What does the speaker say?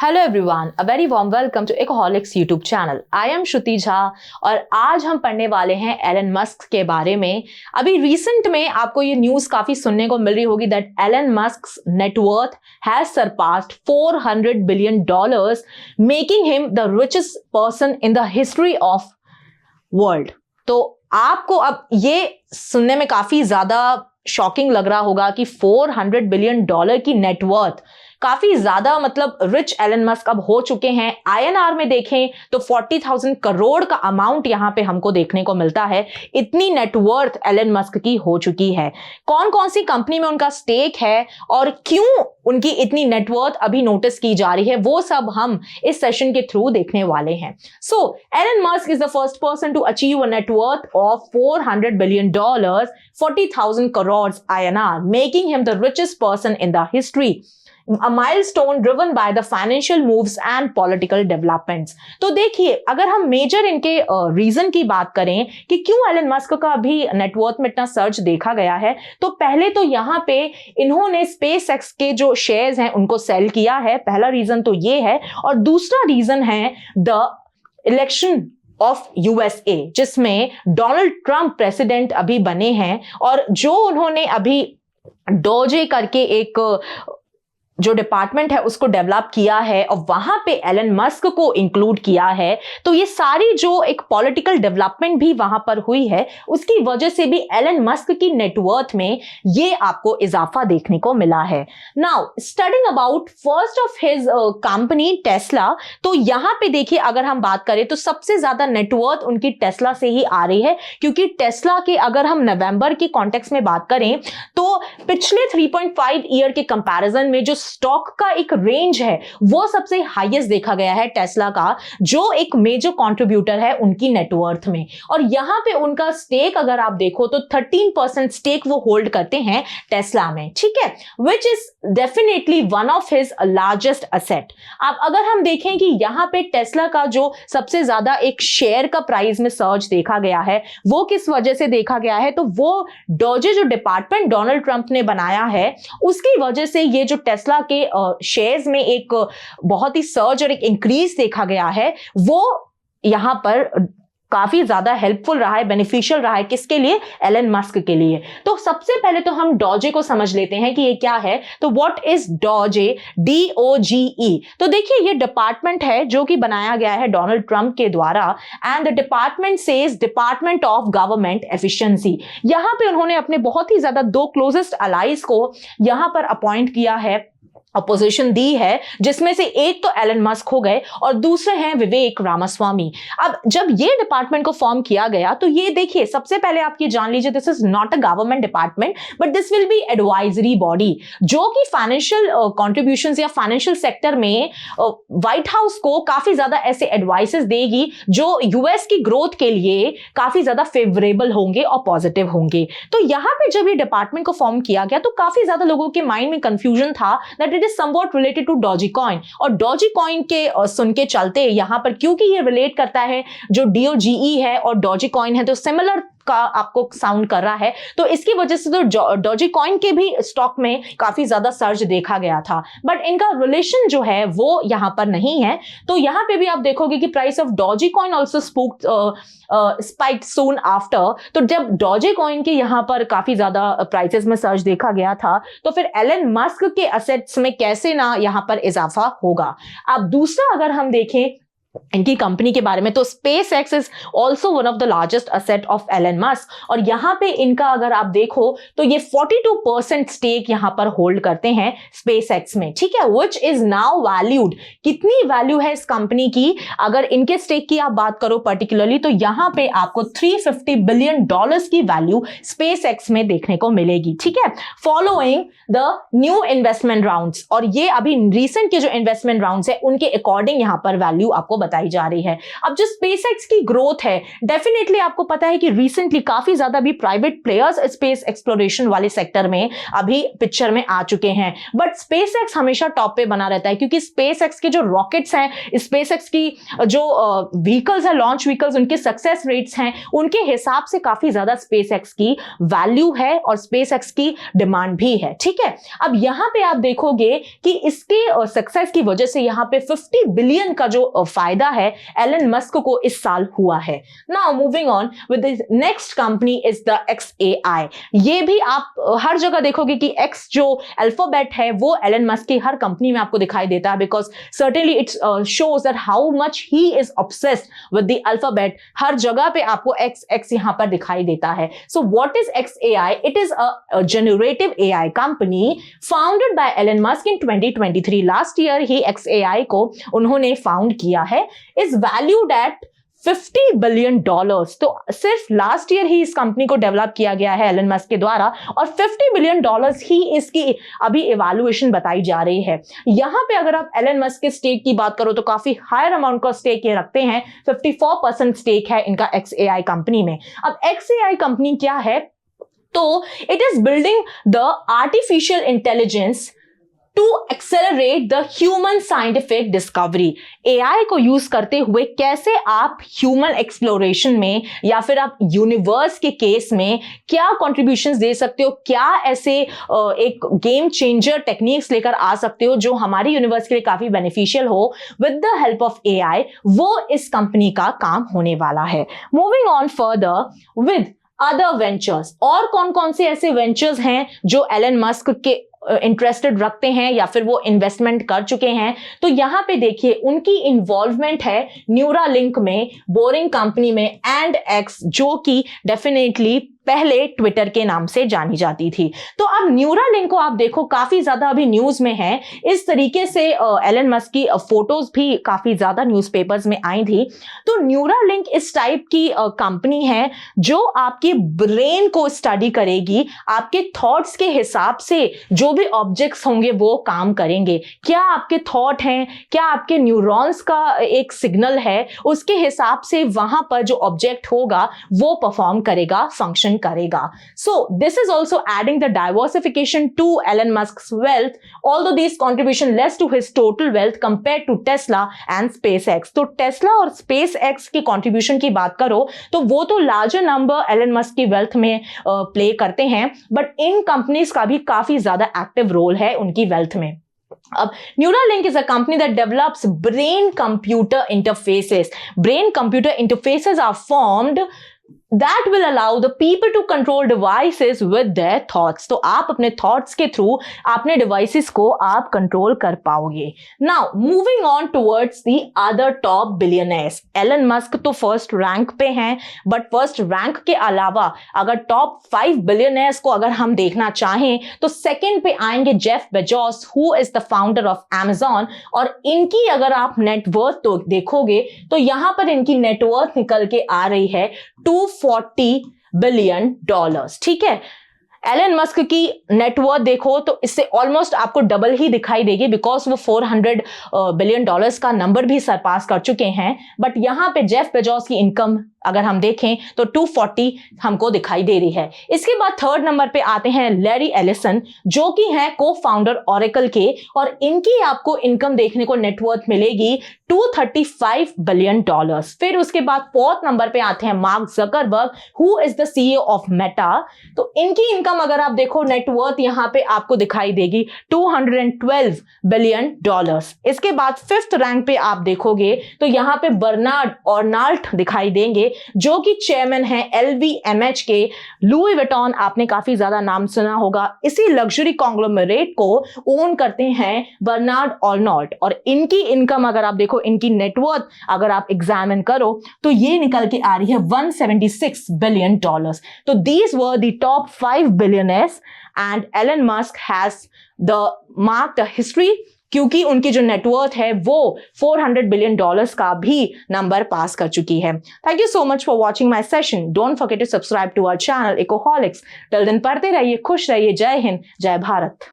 Hello everyone, a very warm welcome to Ecoholics YouTube channel. I am Shruti Jha और आज हम पढ़ने वाले हैं एलन मस्क के बारे में। अभी रिसेंट में आपको ये न्यूज़ काफ़ी सुनने को मिल रही होगी that Elon Musk's net worth has surpassed $400 billion, making him the richest person in the history of world. तो आपको अब ये सुनने में काफ़ी ज़्यादा शॉकिंग लग रहा होगा कि $400 बिलियन की नेटवर्थ, काफी ज्यादा मतलब रिच एलन मस्क अब हो चुके हैं। आईएनआर में देखें तो 40,000 करोड़ का अमाउंट यहां पे हमको देखने को मिलता है। इतनी नेटवर्थ एलन मस्क की हो चुकी है। कौन कौन सी कंपनी में उनका स्टेक है और क्यों उनकी इतनी नेटवर्थ अभी नोटिस की जा रही है, वो सब हम इस सेशन के थ्रू देखने वाले हैं। So Elon Musk is the first person to achieve a net worth of $400 billion, 40,000 crore INR, making him the richest person in the history. A milestone driven by the financial moves and political developments. तो देखिए, अगर हम major इनके reason की बात करें कि क्यों एलन मस्क का अभी नेटवर्थ में इतना सर्च देखा गया है, तो पहले तो यहाँ पे इन्होंने स्पेस एक्स के जो शेयर्स हैं उनको सेल किया है। पहला रीजन तो ये है, और दूसरा रीजन है द इलेक्शन ऑफ USA, जिसमें डोनाल्ड ट्रंप प्रेसिडेंट अभी बने हैं, और जो उन्होंने अभी डोजे करके एक जो डिपार्टमेंट है उसको डेवलप किया है और वहां पे एलन मस्क को इंक्लूड किया है। तो ये सारी जो एक पॉलिटिकल डेवलपमेंट भी वहां पर हुई है, उसकी वजह से भी एलन मस्क की नेटवर्थ में ये आपको इजाफा देखने को मिला है। Now studying about first of his company Tesla, तो यहां पे देखिए, अगर हम बात करें तो सबसे ज्यादा नेटवर्थ उनकी टेस्ला से ही आ रही है, क्योंकि टेस्ला के अगर हम नवंबर की कॉन्टेक्स्ट में बात करें तो पिछले 3.5 ईयर के कंपैरिजन में जो स्टॉक का एक रेंज है वो सबसे हाईएस्ट देखा गया है टेस्ला का, जो एक मेजर कंट्रीब्यूटर है उनकी नेटवर्थ में। और यहां पे उनका स्टेक अगर आप देखो तो 13% स्टेक वो होल्ड करते हैं टेस्ला में, ठीक है, which is definitely one of his largest asset. अब अगर हम देखें कि यहां पे टेस्ला का जो सबसे ज्यादा एक शेयर का प्राइस में सर्च देखा गया है, वो किस वजह से देखा गया है, तो वो डोजे जो डिपार्टमेंट डोनाल्ड ट्रंप ने बनाया है उसकी वजह से ये जो टेस्ला के शेयर्स में एक बहुत ही सर्ज और एक इंक्रीज देखा गया है, वो यहां पर काफी ज्यादा हेल्पफुल रहा है, बेनिफिशियल रहा है। किसके लिए? एलन मस्क के लिए। तो सबसे पहले तो हम डोजे को समझ लेते हैं कि ये क्या है। तो व्हाट इज डोजे? DOGE। तो देखिए, ये डिपार्टमेंट है जो कि बनाया गया है डोनाल्ड ट्रंप के द्वारा, and the department says department of government efficiency. यहां पे उन्होंने अपने बहुत ही ज्यादा दो क्लोजेस्ट अलाइज को यहां पर अपॉइंट किया है, अपोजिशन दी है, जिसमें से एक तो एलन मस्क हो गए और दूसरे हैं विवेक रामास्वामी। अब जब ये डिपार्टमेंट को फॉर्म किया गया तो ये देखिए, सबसे पहले आप ये जान लीजिए, this is not a government department but this will be advisory body, जो कि फाइनेंशियल कॉन्ट्रीब्यूशंस या फाइनेंशियल सेक्टर में व्हाइट हाउस को काफी ज्यादा ऐसे एडवाइसेस देगी जो यूएस की ग्रोथ के लिए काफी ज्यादा फेवरेबल होंगे और पॉजिटिव होंगे। तो यहां पे जब ये डिपार्टमेंट को फॉर्म किया गया तो काफी ज्यादा लोगों के माइंड में कंफ्यूजन था that it is somewhat related to Dogecoin, और डॉजीकॉइन के सुन के चलते यहां पर, क्योंकि ये रिलेट करता है जो DOGE है और डॉजीकॉइन है, तो सिमिलर का आपको साउंड कर रहा है, तो इसकी वजह से तो डॉजीकॉइन के भी स्टॉक में काफी ज्यादा सर्ज देखा गया था, बट इनका रिलेशन जो है वो यहां पर नहीं है। तो यहां पे भी आप देखोगे कि price of Dogecoin also spiked soon after. तो जब डॉजीकॉइन के यहां पर काफी ज्यादा प्राइसेस में सर्ज देखा गया था, तो फिर एलन मस्क के असेट्स में कैसे ना यहां पर इजाफा होगा। अब दूसरा अगर हम देखें इनकी कंपनी के बारे में, तो space X is also one of the largest asset of Elon Musk, और यहां पे इनका अगर आप देखो तो ये 42% स्टेक यहां पर होल्ड करते हैं स्पेस एक्स में, ठीक है, विच इज नाउ वैल्यूड। कितनी वैल्यू है इस कंपनी की? अगर इनके स्टेक की आप बात करो पर्टिकुलरली, तो यहां पे आपको $350 बिलियन की वैल्यू स्पेस एक्स में देखने को मिलेगी, ठीक है, following the new investment rounds. और ये अभी रिसेंट के जो इन्वेस्टमेंट राउंड्स है उनके अकॉर्डिंग यहां पर वैल्यू आपको बताई जा रही है। अब जो स्पेसएक्स की ग्रोथ है, डेफिनेटली आपको पता है कि रिसेंटली काफी ज्यादा भी प्राइवेट प्लेयर्स स्पेस एक्सप्लोरेशन वाले सेक्टर में अभी पिक्चर में आ चुके हैं, बट स्पेसएक्स हमेशा टॉप पे बना रहता है क्योंकि स्पेसएक्स के जो रॉकेट्स हैं, स्पेसएक्स की जो व्हीकल्स है, लॉन्च व्हीकल्स, उनके सक्सेस रेट्स हैं, उनके हिसाब से काफी ज्यादा स्पेसएक्स की वैल्यू है और स्पेसएक्स की डिमांड भी है। ठीक है, अब यहां पे आप देखोगे कि इसके सक्सेस की वजह से यहां पे 50 बिलियन का जो फायदा है एलन मस्क को इस साल हुआ है। Now moving on with the next company is the XAI। ये भी आप हर जगह देखोगे कि X जो अल्फाबेट है वो एलन मस्क की हर कंपनी में आपको दिखाई देता है, because certainly it's shows that how much he is obsessed with the alphabet. हर जगह पे आपको X यहां पर दिखाई देता है। So what is XAI? It is a generative AI company founded by Elon Musk in 2023। Last year ही XAI को उन्होंने फाउंड किया है। Is valued at $50 billion. तो सिर्फ लास्ट ईयर ही इस कंपनी को डेवलप किया गया है एलन मस्क के द्वारा और $50 बिलियन ही इसकी अभी इवैल्यूएशन बताई जा रही है। यहां पे अगर आप एलन मस्क के स्टेक की बात करो तो काफी हायर अमाउंट का स्टेक ये रखते हैं, 54% स्टेक है इनका XAI कंपनी में। अब XAI कंपनी क्या है? तो it is building the artificial intelligence to accelerate the human scientific discovery. AI को यूज करते हुए कैसे आप ह्यूमन एक्सप्लोरेशन में या फिर आप यूनिवर्स के केस में क्या कॉन्ट्रीब्यूशंस दे सकते हो, क्या ऐसे एक गेम चेंजर टेक्निक्स लेकर आ सकते हो जो हमारे यूनिवर्स के लिए काफी बेनिफिशियल हो with the help of AI, वो इस कंपनी का काम होने वाला है। Moving on further with other ventures, और कौन कौन से ऐसे वेंचर्स हैं जो एलन मस्क के इंटरेस्टेड रखते हैं या फिर वो इन्वेस्टमेंट कर चुके हैं? तो यहां पे देखिए उनकी इन्वॉल्वमेंट है न्यूरालिंक में, बोरिंग कंपनी में, एंड एक्स जो कि डेफिनेटली पहले ट्विटर के नाम से जानी जाती थी। तो अब न्यूरालिंक को आप देखो काफी ज्यादा अभी न्यूज में है। इस तरीके से एलन मस्क की फोटोज भी काफी ज्यादा न्यूज़पेपर्स में आई थी। तो न्यूरालिंक इस टाइप की कंपनी है जो आपके ब्रेन को स्टडी करेगी, आपके थॉट्स के हिसाब से जो भी ऑब्जेक्ट्स होंगे वो काम करेंगे। क्या आपके थॉट हैं, क्या आपके न्यूरॉन्स का एक सिग्नल है, उसके हिसाब से वहां पर जो ऑब्जेक्ट होगा वो परफॉर्म करेगा, फंक्शन करेगा। So this is also adding the diversification to Elon Musk's wealth, although these contribution less to his total wealth compared to Tesla and SpaceX। तो Tesla और SpaceX की contribution की बात करो तो वो तो larger number Elon Musk की wealth में play करते हैं, but इन companies का भी काफी ज्यादा active role है उनकी wealth में। अब Neuralink is a company that develops brain-computer interfaces. Brain-computer interfaces are formed that will allow the people to control devices with their thoughts। तो आप अपने thoughts के थ्रू अपने devices को आप कंट्रोल कर पाओगे। Now moving on towards the other top billionaires। Elon Musk तो फर्स्ट रैंक पे हैं, बट फर्स्ट रैंक के अलावा अगर टॉप 5 बिलियनर्स को अगर हम देखना चाहें तो सेकंड पे आएंगे Jeff Bezos, who is the founder of Amazon। और इनकी अगर आप नेटवर्थ तो देखोगे तो यहां पर इनकी नेटवर्थ निकल के आ रही है $240 बिलियन। ठीक है, एलन मस्क की नेटवर्थ देखो तो इससे ऑलमोस्ट आपको डबल ही दिखाई देगी, बिकॉज वो $400 बिलियन का नंबर भी सरपास कर चुके हैं। बट यहां पे जेफ बेजोस की इनकम अगर हम देखें तो 240 हमको दिखाई दे रही है। इसके बाद थर्ड नंबर पे आते हैं लैरी एलिसन, जो कि हैं को फाउंडर ओरेकल के, और इनकी आपको इनकम देखने को नेटवर्थ मिलेगी $235 बिलियन। फिर उसके बाद फोर्थ नंबर पे आते हैं mark Zuckerberg, who is the CEO of Meta. तो इनकी इनकम अगर आप देखो नेटवर्थ यहां पे आपको दिखाई देगी $212 बिलियन। इसके बाद फिफ्थ रैंक पे आप देखोगे तो यहां पे बर्नार्ड अर्नाल्ट दिखाई देंगे, जो कि चेयरमैन है LVMH के। लुई विटॉन आपने काफी ज्यादा नाम सुना होगा, इसी लग्जरी कॉन्ग्लोमरेट को ओन करते हैं बर्नार्ड अर्नाल्ट। और इनकी इनकम अगर आप देखो, इनकी नेटवर्थ अगर आप एग्जामिन करो तो ये निकल के आ रही है $176 बिलियन। तो these were the top 5 billionaires and Elon Musk has the mark the history, क्योंकि उनकी जो नेटवर्थ है वो $400 बिलियन का भी नंबर पास कर चुकी है। Thank you so much for watching my session. Don't forget to subscribe to our channel Ecoholics. Till then पढ़ते रहिए, खुश रहिए। जय हिंद, जय भारत।